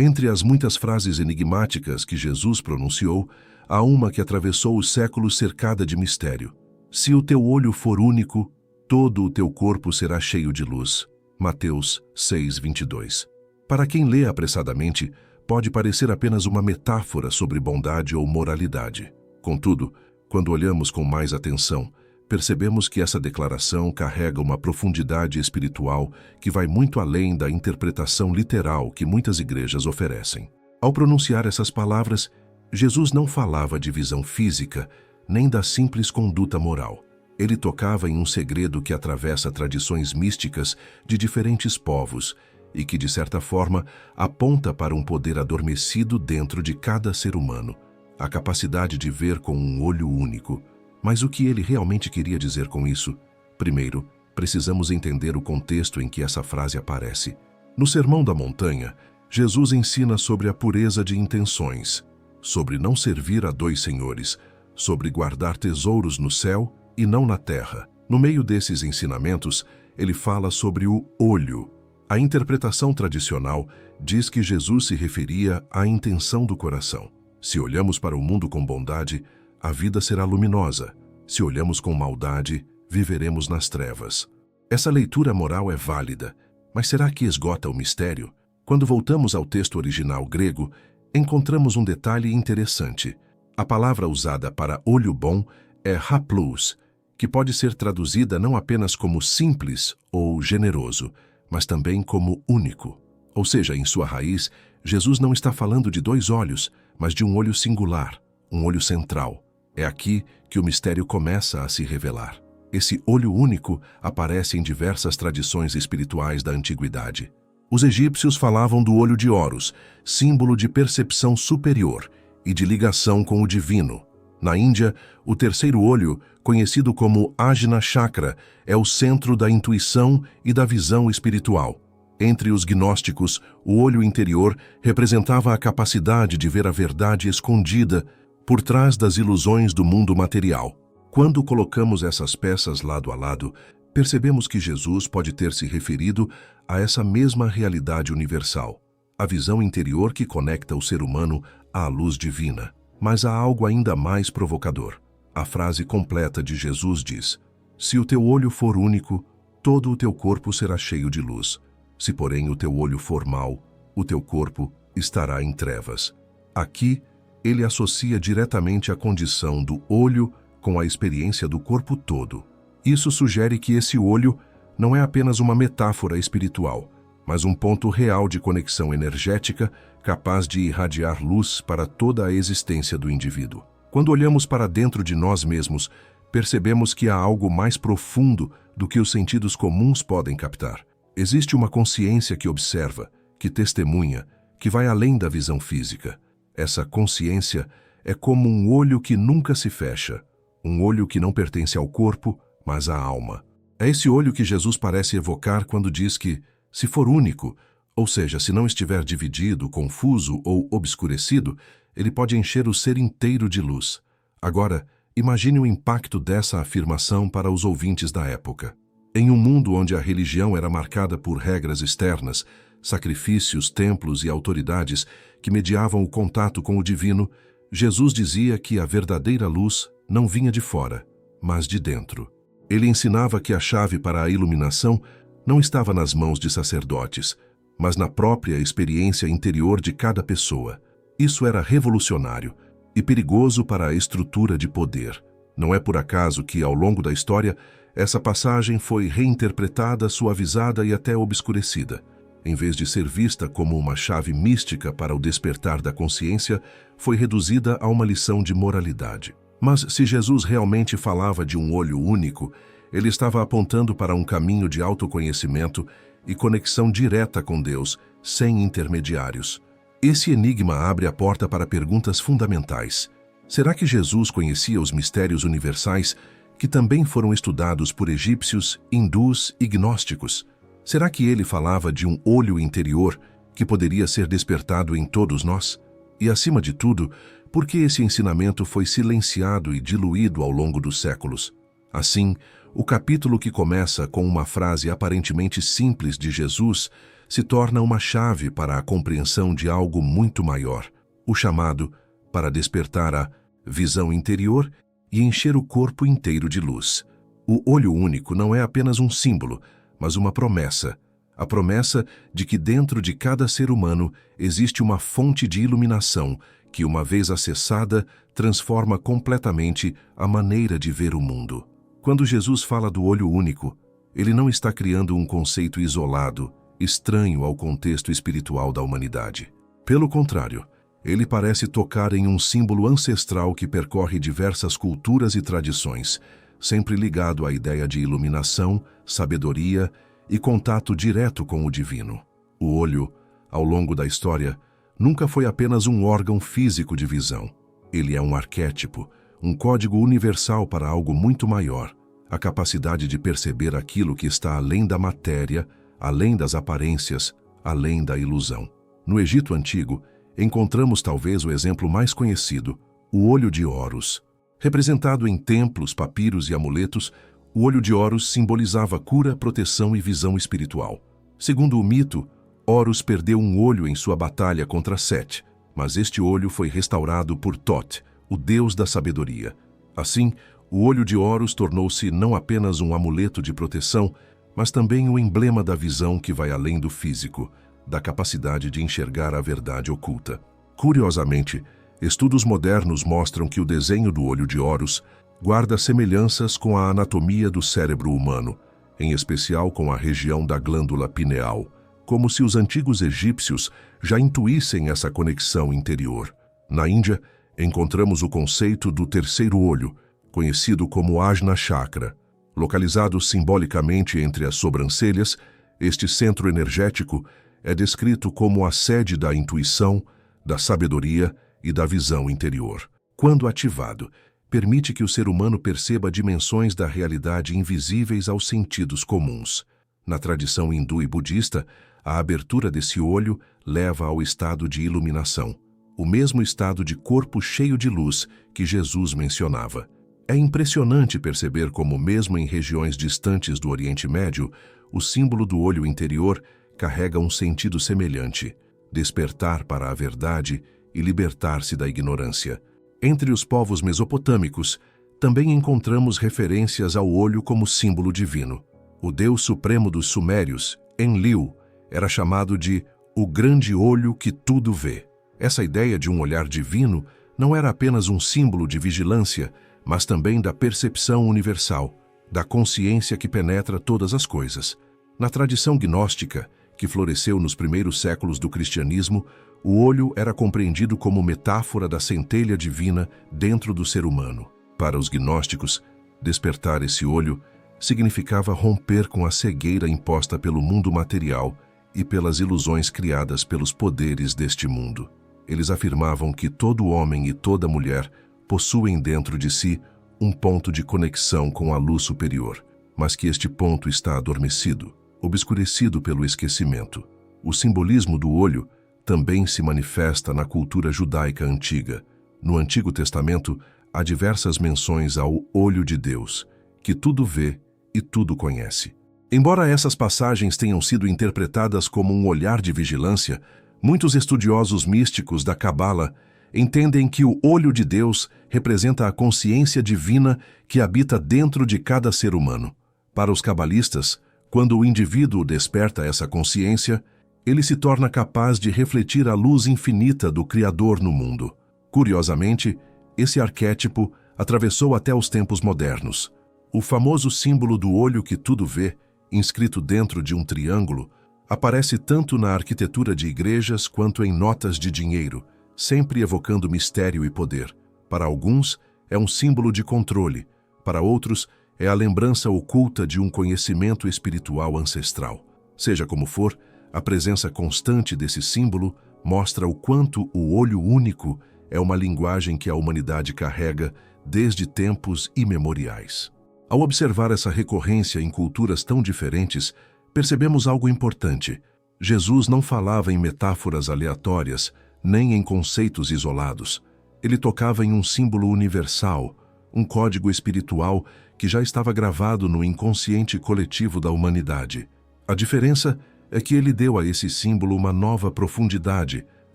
Entre as muitas frases enigmáticas que Jesus pronunciou, há uma que atravessou os séculos cercada de mistério. Se o teu olho for único, todo o teu corpo será cheio de luz. Mateus 6:22. Para quem lê apressadamente, pode parecer apenas uma metáfora sobre bondade ou moralidade. Contudo, quando olhamos com mais atenção, percebemos que essa declaração carrega uma profundidade espiritual que vai muito além da interpretação literal que muitas igrejas oferecem. Ao pronunciar essas palavras, Jesus não falava de visão física, nem da simples conduta moral. Ele tocava em um segredo que atravessa tradições místicas de diferentes povos e que, de certa forma, aponta para um poder adormecido dentro de cada ser humano, a capacidade de ver com um olho único. Mas o que ele realmente queria dizer com isso? Primeiro, precisamos entender o contexto em que essa frase aparece. No Sermão da Montanha, Jesus ensina sobre a pureza de intenções, sobre não servir a dois senhores, sobre guardar tesouros no céu e não na terra. No meio desses ensinamentos, ele fala sobre o olho. A interpretação tradicional diz que Jesus se referia à intenção do coração. Se olhamos para o mundo com bondade, a vida será luminosa. Se olhamos com maldade, viveremos nas trevas. Essa leitura moral é válida, mas será que esgota o mistério? Quando voltamos ao texto original grego, encontramos um detalhe interessante. A palavra usada para olho bom é haplous, que pode ser traduzida não apenas como simples ou generoso, mas também como único. Ou seja, em sua raiz, Jesus não está falando de dois olhos, mas de um olho singular, um olho central. É aqui que o mistério começa a se revelar. Esse olho único aparece em diversas tradições espirituais da antiguidade. Os egípcios falavam do olho de Horus, símbolo de percepção superior e de ligação com o divino. Na Índia, o terceiro olho, conhecido como Ajna Chakra, é o centro da intuição e da visão espiritual. Entre os gnósticos, o olho interior representava a capacidade de ver a verdade escondida por trás das ilusões do mundo material. Quando colocamos essas peças lado a lado, percebemos que Jesus pode ter se referido a essa mesma realidade universal, a visão interior que conecta o ser humano à luz divina. Mas há algo ainda mais provocador. A frase completa de Jesus diz: "Se o teu olho for único, todo o teu corpo será cheio de luz. Se, porém, o teu olho for mau, o teu corpo estará em trevas." Aqui, ele associa diretamente a condição do olho com a experiência do corpo todo. Isso sugere que esse olho não é apenas uma metáfora espiritual, mas um ponto real de conexão energética capaz de irradiar luz para toda a existência do indivíduo. Quando olhamos para dentro de nós mesmos, percebemos que há algo mais profundo do que os sentidos comuns podem captar. Existe uma consciência que observa, que testemunha, que vai além da visão física. Essa consciência é como um olho que nunca se fecha, um olho que não pertence ao corpo, mas à alma. É esse olho que Jesus parece evocar quando diz que, se for único, ou seja, se não estiver dividido, confuso ou obscurecido, ele pode encher o ser inteiro de luz. Agora, imagine o impacto dessa afirmação para os ouvintes da época. Em um mundo onde a religião era marcada por regras externas, sacrifícios, templos e autoridades que mediavam o contato com o divino, Jesus dizia que a verdadeira luz não vinha de fora, mas de dentro. Ele ensinava que a chave para a iluminação não estava nas mãos de sacerdotes, mas na própria experiência interior de cada pessoa. Isso era revolucionário e perigoso para a estrutura de poder. Não é por acaso que, ao longo da história, essa passagem foi reinterpretada, suavizada e até obscurecida. Em vez de ser vista como uma chave mística para o despertar da consciência, foi reduzida a uma lição de moralidade. Mas se Jesus realmente falava de um olho único, ele estava apontando para um caminho de autoconhecimento e conexão direta com Deus, sem intermediários. Esse enigma abre a porta para perguntas fundamentais. Será que Jesus conhecia os mistérios universais que também foram estudados por egípcios, hindus e gnósticos? Será que ele falava de um olho interior que poderia ser despertado em todos nós? E, acima de tudo, por que esse ensinamento foi silenciado e diluído ao longo dos séculos? Assim, o capítulo que começa com uma frase aparentemente simples de Jesus se torna uma chave para a compreensão de algo muito maior, o chamado para despertar a visão interior e encher o corpo inteiro de luz. O olho único não é apenas um símbolo, mas uma promessa. A promessa de que dentro de cada ser humano existe uma fonte de iluminação que, uma vez acessada, transforma completamente a maneira de ver o mundo. Quando Jesus fala do olho único, ele não está criando um conceito isolado, estranho ao contexto espiritual da humanidade. Pelo contrário, ele parece tocar em um símbolo ancestral que percorre diversas culturas e tradições, sempre ligado à ideia de iluminação, sabedoria e contato direto com o divino. O olho, ao longo da história, nunca foi apenas um órgão físico de visão. Ele é um arquétipo, um código universal para algo muito maior, a capacidade de perceber aquilo que está além da matéria, além das aparências, além da ilusão. No Egito Antigo, encontramos talvez o exemplo mais conhecido, o olho de Horus. Representado em templos, papiros e amuletos, o olho de Horus simbolizava cura, proteção e visão espiritual. Segundo o mito, Horus perdeu um olho em sua batalha contra Set, mas este olho foi restaurado por Thoth, o deus da sabedoria. Assim, o olho de Horus tornou-se não apenas um amuleto de proteção, mas também um emblema da visão que vai além do físico, da capacidade de enxergar a verdade oculta. Curiosamente, estudos modernos mostram que o desenho do olho de Horus guarda semelhanças com a anatomia do cérebro humano, em especial com a região da glândula pineal, como se os antigos egípcios já intuíssem essa conexão interior. Na Índia, encontramos o conceito do terceiro olho, conhecido como Ajna Chakra. Localizado simbolicamente entre as sobrancelhas, este centro energético é descrito como a sede da intuição, da sabedoria e da visão interior. Quando ativado, permite que o ser humano perceba dimensões da realidade invisíveis aos sentidos comuns. Na tradição hindu e budista, a abertura desse olho leva ao estado de iluminação, o mesmo estado de corpo cheio de luz que Jesus mencionava. É impressionante perceber como, mesmo em regiões distantes do Oriente Médio, o símbolo do olho interior carrega um sentido semelhante: despertar para a verdade e libertar-se da ignorância. Entre os povos mesopotâmicos, também encontramos referências ao olho como símbolo divino. O deus supremo dos sumérios, Enlil, era chamado de o grande olho que tudo vê. Essa ideia de um olhar divino não era apenas um símbolo de vigilância, mas também da percepção universal, da consciência que penetra todas as coisas. Na tradição gnóstica, que floresceu nos primeiros séculos do cristianismo, o olho era compreendido como metáfora da centelha divina dentro do ser humano. Para os gnósticos, despertar esse olho significava romper com a cegueira imposta pelo mundo material e pelas ilusões criadas pelos poderes deste mundo. Eles afirmavam que todo homem e toda mulher possuem dentro de si um ponto de conexão com a luz superior, mas que este ponto está adormecido, obscurecido pelo esquecimento. O simbolismo do olho também se manifesta na cultura judaica antiga. No Antigo Testamento, há diversas menções ao olho de Deus, que tudo vê e tudo conhece. Embora essas passagens tenham sido interpretadas como um olhar de vigilância, muitos estudiosos místicos da Cabala entendem que o olho de Deus representa a consciência divina que habita dentro de cada ser humano. Para os cabalistas, quando o indivíduo desperta essa consciência, ele se torna capaz de refletir a luz infinita do Criador no mundo. Curiosamente, esse arquétipo atravessou até os tempos modernos. O famoso símbolo do olho que tudo vê, inscrito dentro de um triângulo, aparece tanto na arquitetura de igrejas quanto em notas de dinheiro, sempre evocando mistério e poder. Para alguns, é um símbolo de controle, para outros, é a lembrança oculta de um conhecimento espiritual ancestral. Seja como for, a presença constante desse símbolo mostra o quanto o olho único é uma linguagem que a humanidade carrega desde tempos imemoriais. Ao observar essa recorrência em culturas tão diferentes, percebemos algo importante. Jesus não falava em metáforas aleatórias, nem em conceitos isolados. Ele tocava em um símbolo universal, um código espiritual que já estava gravado no inconsciente coletivo da humanidade. A diferença é que ele deu a esse símbolo uma nova profundidade,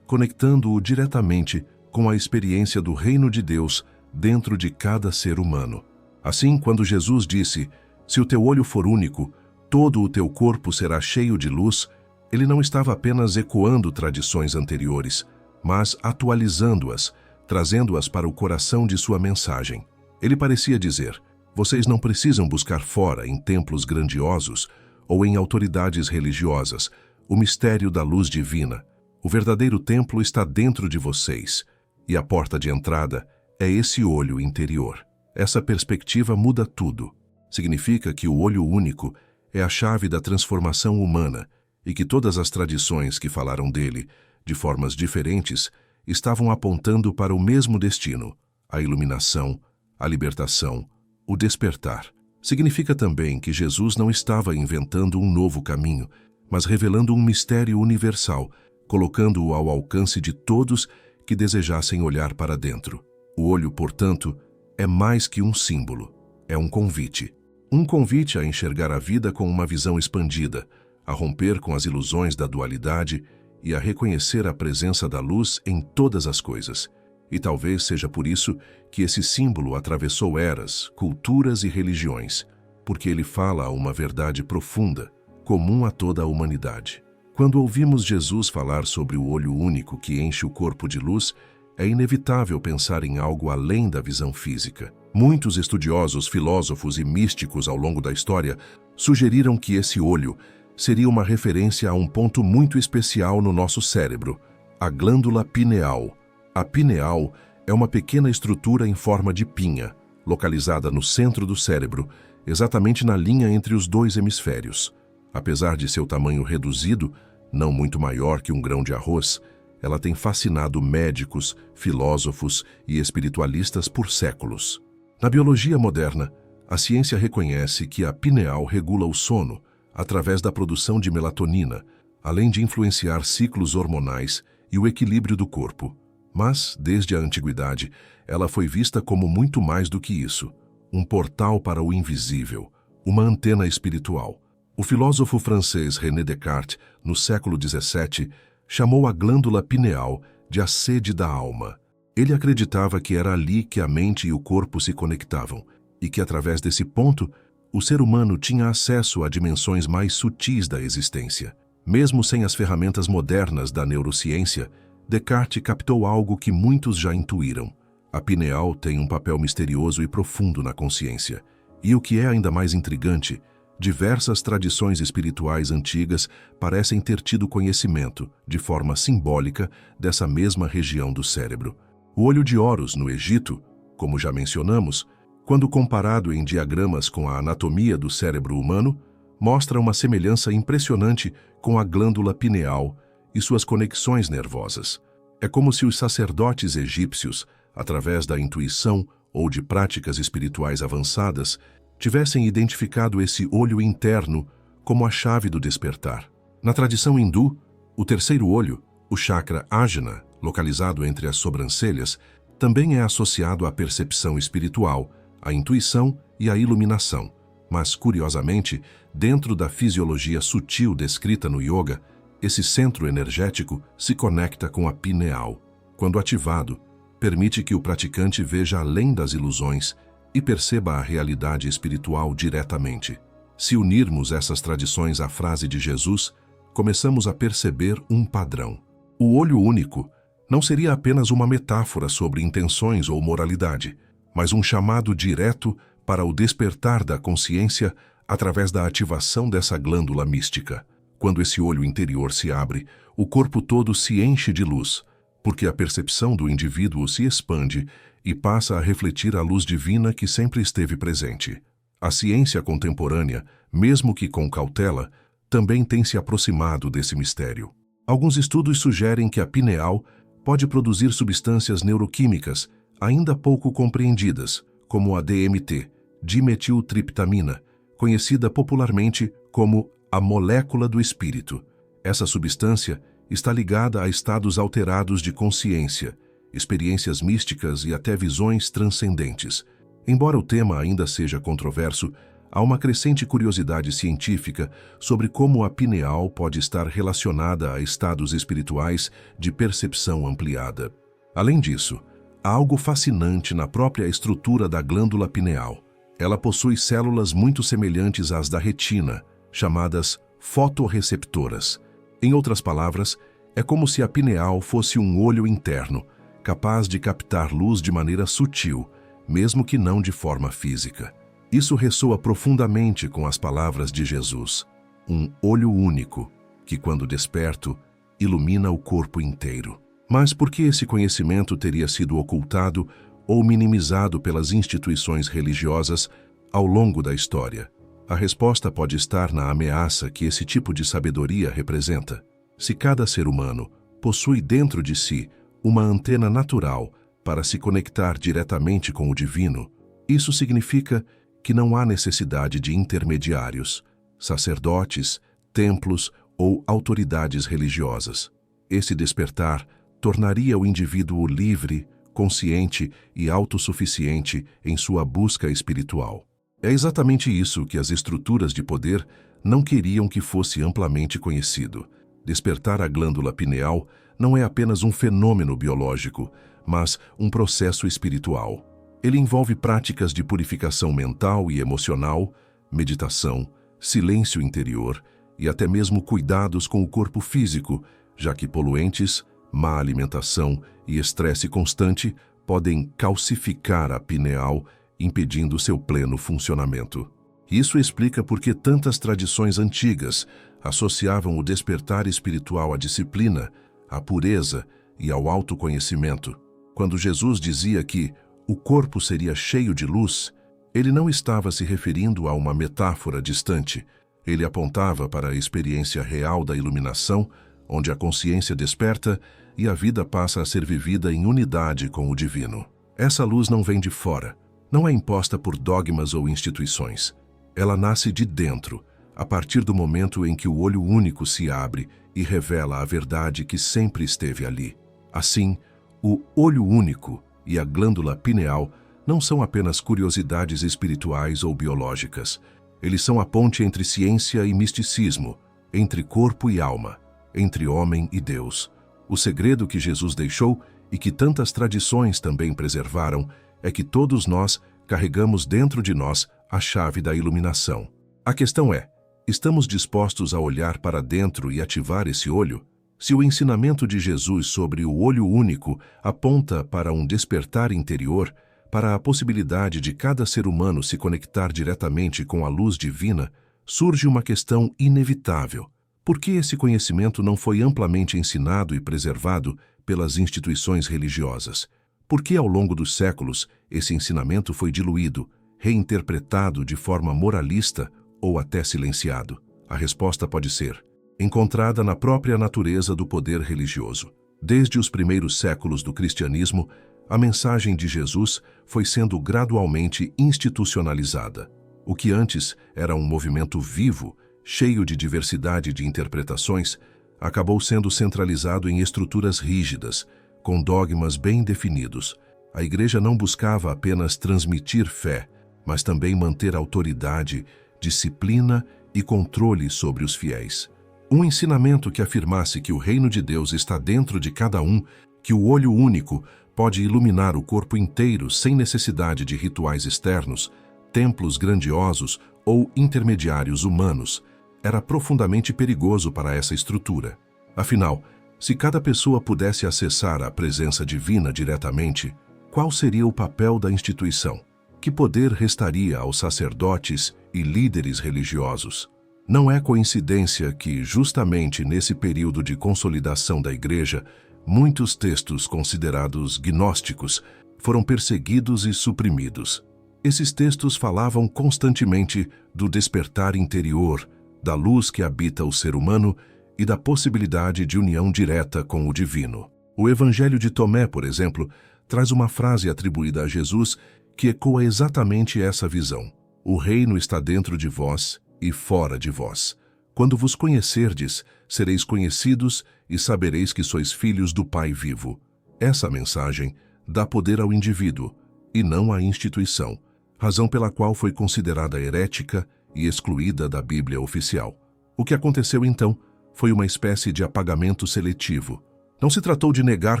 conectando-o diretamente com a experiência do reino de Deus dentro de cada ser humano. Assim, quando Jesus disse, "Se o teu olho for único, todo o teu corpo será cheio de luz", ele não estava apenas ecoando tradições anteriores, mas atualizando-as, trazendo-as para o coração de sua mensagem. Ele parecia dizer, "Vocês não precisam buscar fora, em templos grandiosos ou em autoridades religiosas, o mistério da luz divina. O verdadeiro templo está dentro de vocês, e a porta de entrada é esse olho interior." Essa perspectiva muda tudo. Significa que o olho único é a chave da transformação humana e que todas as tradições que falaram dele, de formas diferentes, estavam apontando para o mesmo destino, a iluminação, a libertação, o despertar. Significa também que Jesus não estava inventando um novo caminho, mas revelando um mistério universal, colocando-o ao alcance de todos que desejassem olhar para dentro. O olho, portanto, é mais que um símbolo, é um convite. Um convite a enxergar a vida com uma visão expandida, a romper com as ilusões da dualidade e a reconhecer a presença da luz em todas as coisas. E talvez seja por isso que esse símbolo atravessou eras, culturas e religiões, porque ele fala a uma verdade profunda, comum a toda a humanidade. Quando ouvimos Jesus falar sobre o olho único que enche o corpo de luz, é inevitável pensar em algo além da visão física. Muitos estudiosos, filósofos e místicos ao longo da história sugeriram que esse olho seria uma referência a um ponto muito especial no nosso cérebro, a glândula pineal. A pineal é uma pequena estrutura em forma de pinha, localizada no centro do cérebro, exatamente na linha entre os dois hemisférios. Apesar de seu tamanho reduzido, não muito maior que um grão de arroz, ela tem fascinado médicos, filósofos e espiritualistas por séculos. Na biologia moderna, a ciência reconhece que a pineal regula o sono através da produção de melatonina, além de influenciar ciclos hormonais e o equilíbrio do corpo. Mas, desde a antiguidade, ela foi vista como muito mais do que isso, um portal para o invisível, uma antena espiritual. O filósofo francês René Descartes, no século XVII, chamou a glândula pineal de a sede da alma. Ele acreditava que era ali que a mente e o corpo se conectavam, e que através desse ponto, o ser humano tinha acesso a dimensões mais sutis da existência. Mesmo sem as ferramentas modernas da neurociência, Descartes captou algo que muitos já intuíram. A pineal tem um papel misterioso e profundo na consciência. E o que é ainda mais intrigante, diversas tradições espirituais antigas parecem ter tido conhecimento, de forma simbólica, dessa mesma região do cérebro. O olho de Horus, no Egito, como já mencionamos, quando comparado em diagramas com a anatomia do cérebro humano, mostra uma semelhança impressionante com a glândula pineal e suas conexões nervosas. É como se os sacerdotes egípcios, através da intuição ou de práticas espirituais avançadas, tivessem identificado esse olho interno como a chave do despertar. Na tradição hindu, o terceiro olho, o chakra Ajna, localizado entre as sobrancelhas, também é associado à percepção espiritual, à intuição e à iluminação. Mas, curiosamente, dentro da fisiologia sutil descrita no yoga, esse centro energético se conecta com a pineal. Quando ativado, permite que o praticante veja além das ilusões e perceba a realidade espiritual diretamente. Se unirmos essas tradições à frase de Jesus, começamos a perceber um padrão. O olho único não seria apenas uma metáfora sobre intenções ou moralidade, mas um chamado direto para o despertar da consciência através da ativação dessa glândula mística. Quando esse olho interior se abre, o corpo todo se enche de luz, porque a percepção do indivíduo se expande e passa a refletir a luz divina que sempre esteve presente. A ciência contemporânea, mesmo que com cautela, também tem se aproximado desse mistério. Alguns estudos sugerem que a pineal pode produzir substâncias neuroquímicas ainda pouco compreendidas, como a DMT, dimetiltriptamina, conhecida popularmente como a molécula do espírito. Essa substância está ligada a estados alterados de consciência, experiências místicas e até visões transcendentes. Embora o tema ainda seja controverso, Há uma crescente curiosidade científica sobre como a pineal pode estar relacionada a estados espirituais de percepção ampliada. Além disso, há algo fascinante na própria estrutura da glândula pineal. Ela possui células muito semelhantes às da retina, chamadas fotorreceptoras. Em outras palavras, é como se a pineal fosse um olho interno, capaz de captar luz de maneira sutil, mesmo que não de forma física. Isso ressoa profundamente com as palavras de Jesus, um olho único, que quando desperto, ilumina o corpo inteiro. Mas por que esse conhecimento teria sido ocultado ou minimizado pelas instituições religiosas ao longo da história? A resposta pode estar na ameaça que esse tipo de sabedoria representa. Se cada ser humano possui dentro de si uma antena natural para se conectar diretamente com o divino, isso significa que não há necessidade de intermediários, sacerdotes, templos ou autoridades religiosas. Esse despertar tornaria o indivíduo livre, consciente e autossuficiente em sua busca espiritual. É exatamente isso que as estruturas de poder não queriam que fosse amplamente conhecido. Despertar a glândula pineal não é apenas um fenômeno biológico, mas um processo espiritual. Ele envolve práticas de purificação mental e emocional, meditação, silêncio interior e até mesmo cuidados com o corpo físico, já que poluentes, má alimentação e estresse constante podem calcificar a pineal, impedindo seu pleno funcionamento. Isso explica por que tantas tradições antigas associavam o despertar espiritual à disciplina, à pureza e ao autoconhecimento. Quando Jesus dizia que o corpo seria cheio de luz, ele não estava se referindo a uma metáfora distante. Ele apontava para a experiência real da iluminação, onde a consciência desperta e a vida passa a ser vivida em unidade com o divino. Essa luz não vem de fora, não é imposta por dogmas ou instituições. Ela nasce de dentro, a partir do momento em que o olho único se abre e revela a verdade que sempre esteve ali. Assim, o olho único e a glândula pineal não são apenas curiosidades espirituais ou biológicas. Eles são a ponte entre ciência e misticismo, entre corpo e alma, entre homem e Deus. O segredo que Jesus deixou e que tantas tradições também preservaram é que todos nós carregamos dentro de nós a chave da iluminação. A questão é, estamos dispostos a olhar para dentro e ativar esse olho? Se o ensinamento de Jesus sobre o olho único aponta para um despertar interior, para a possibilidade de cada ser humano se conectar diretamente com a luz divina, surge uma questão inevitável. Por que esse conhecimento não foi amplamente ensinado e preservado pelas instituições religiosas? Por que, ao longo dos séculos, esse ensinamento foi diluído, reinterpretado de forma moralista ou até silenciado? A resposta pode ser encontrada na própria natureza do poder religioso. Desde os primeiros séculos do cristianismo, a mensagem de Jesus foi sendo gradualmente institucionalizada. O que antes era um movimento vivo, cheio de diversidade de interpretações, acabou sendo centralizado em estruturas rígidas, com dogmas bem definidos. A Igreja não buscava apenas transmitir fé, mas também manter autoridade, disciplina e controle sobre os fiéis. Um ensinamento que afirmasse que o reino de Deus está dentro de cada um, que o olho único pode iluminar o corpo inteiro sem necessidade de rituais externos, templos grandiosos ou intermediários humanos, era profundamente perigoso para essa estrutura. Afinal, se cada pessoa pudesse acessar a presença divina diretamente, qual seria o papel da instituição? Que poder restaria aos sacerdotes e líderes religiosos? Não é coincidência que, justamente nesse período de consolidação da Igreja, muitos textos considerados gnósticos foram perseguidos e suprimidos. Esses textos falavam constantemente do despertar interior, da luz que habita o ser humano e da possibilidade de união direta com o divino. O Evangelho de Tomé, por exemplo, traz uma frase atribuída a Jesus que ecoa exatamente essa visão. O reino está dentro de vós e fora de vós. Quando vos conhecerdes, sereis conhecidos e sabereis que sois filhos do Pai vivo. Essa mensagem dá poder ao indivíduo e não à instituição, razão pela qual foi considerada herética e excluída da Bíblia oficial. O que aconteceu então foi uma espécie de apagamento seletivo. Não se tratou de negar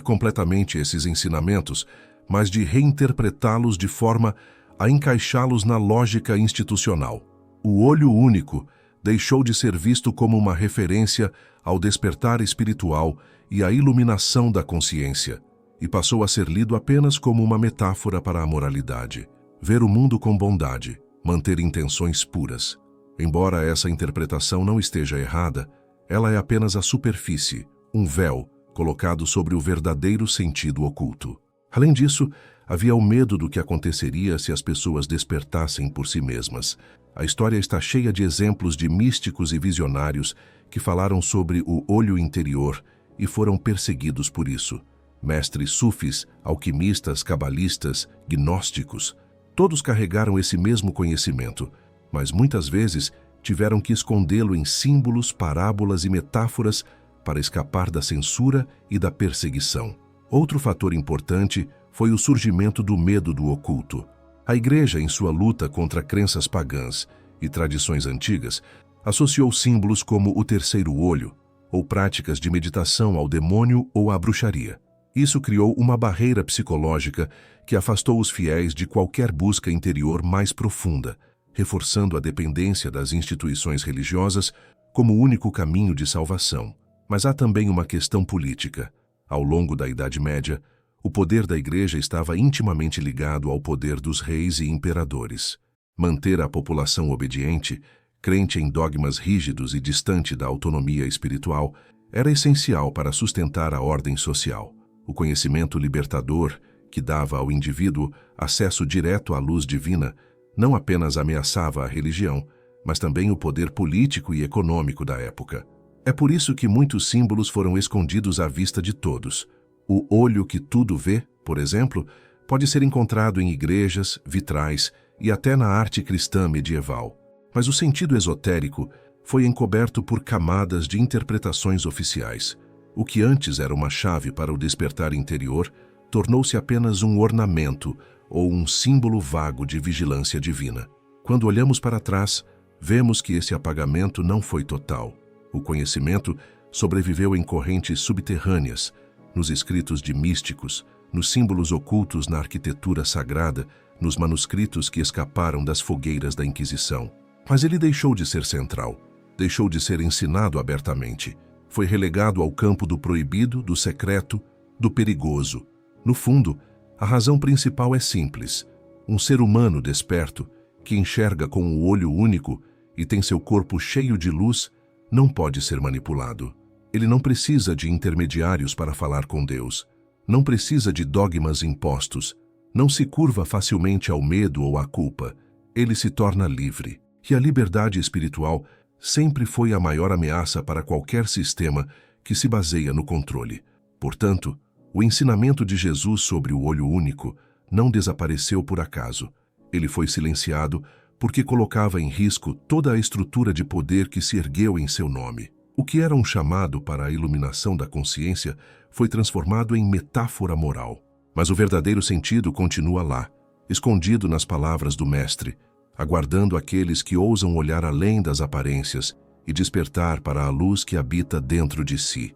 completamente esses ensinamentos, mas de reinterpretá-los de forma a encaixá-los na lógica institucional. O olho único deixou de ser visto como uma referência ao despertar espiritual e à iluminação da consciência, e passou a ser lido apenas como uma metáfora para a moralidade. Ver o mundo com bondade, manter intenções puras. Embora essa interpretação não esteja errada, ela é apenas a superfície, um véu colocado sobre o verdadeiro sentido oculto. Além disso, havia o medo do que aconteceria se as pessoas despertassem por si mesmas. A história está cheia de exemplos de místicos e visionários que falaram sobre o olho interior e foram perseguidos por isso. Mestres sufis, alquimistas, cabalistas, gnósticos, todos carregaram esse mesmo conhecimento, mas muitas vezes tiveram que escondê-lo em símbolos, parábolas e metáforas para escapar da censura e da perseguição. Outro fator importante foi o surgimento do medo do oculto. A Igreja, em sua luta contra crenças pagãs e tradições antigas, associou símbolos como o terceiro olho, ou práticas de meditação ao demônio ou à bruxaria. Isso criou uma barreira psicológica que afastou os fiéis de qualquer busca interior mais profunda, reforçando a dependência das instituições religiosas como o único caminho de salvação. Mas há também uma questão política. Ao longo da Idade Média, o poder da Igreja estava intimamente ligado ao poder dos reis e imperadores. Manter a população obediente, crente em dogmas rígidos e distante da autonomia espiritual, era essencial para sustentar a ordem social. O conhecimento libertador, que dava ao indivíduo acesso direto à luz divina, não apenas ameaçava a religião, mas também o poder político e econômico da época. É por isso que muitos símbolos foram escondidos à vista de todos. O olho que tudo vê, por exemplo, pode ser encontrado em igrejas, vitrais e até na arte cristã medieval. Mas o sentido esotérico foi encoberto por camadas de interpretações oficiais. O que antes era uma chave para o despertar interior, tornou-se apenas um ornamento ou um símbolo vago de vigilância divina. Quando olhamos para trás, vemos que esse apagamento não foi total. O conhecimento sobreviveu em correntes subterrâneas, nos escritos de místicos, nos símbolos ocultos na arquitetura sagrada, nos manuscritos que escaparam das fogueiras da Inquisição. Mas ele deixou de ser central, deixou de ser ensinado abertamente. Foi relegado ao campo do proibido, do secreto, do perigoso. No fundo, a razão principal é simples. Um ser humano desperto, que enxerga com o olho único e tem seu corpo cheio de luz, não pode ser manipulado. Ele não precisa de intermediários para falar com Deus. Não precisa de dogmas impostos. Não se curva facilmente ao medo ou à culpa. Ele se torna livre. E a liberdade espiritual sempre foi a maior ameaça para qualquer sistema que se baseia no controle. Portanto, o ensinamento de Jesus sobre o olho único não desapareceu por acaso. Ele foi silenciado porque colocava em risco toda a estrutura de poder que se ergueu em seu nome. O que era um chamado para a iluminação da consciência foi transformado em metáfora moral. Mas o verdadeiro sentido continua lá, escondido nas palavras do Mestre, aguardando aqueles que ousam olhar além das aparências e despertar para a luz que habita dentro de si.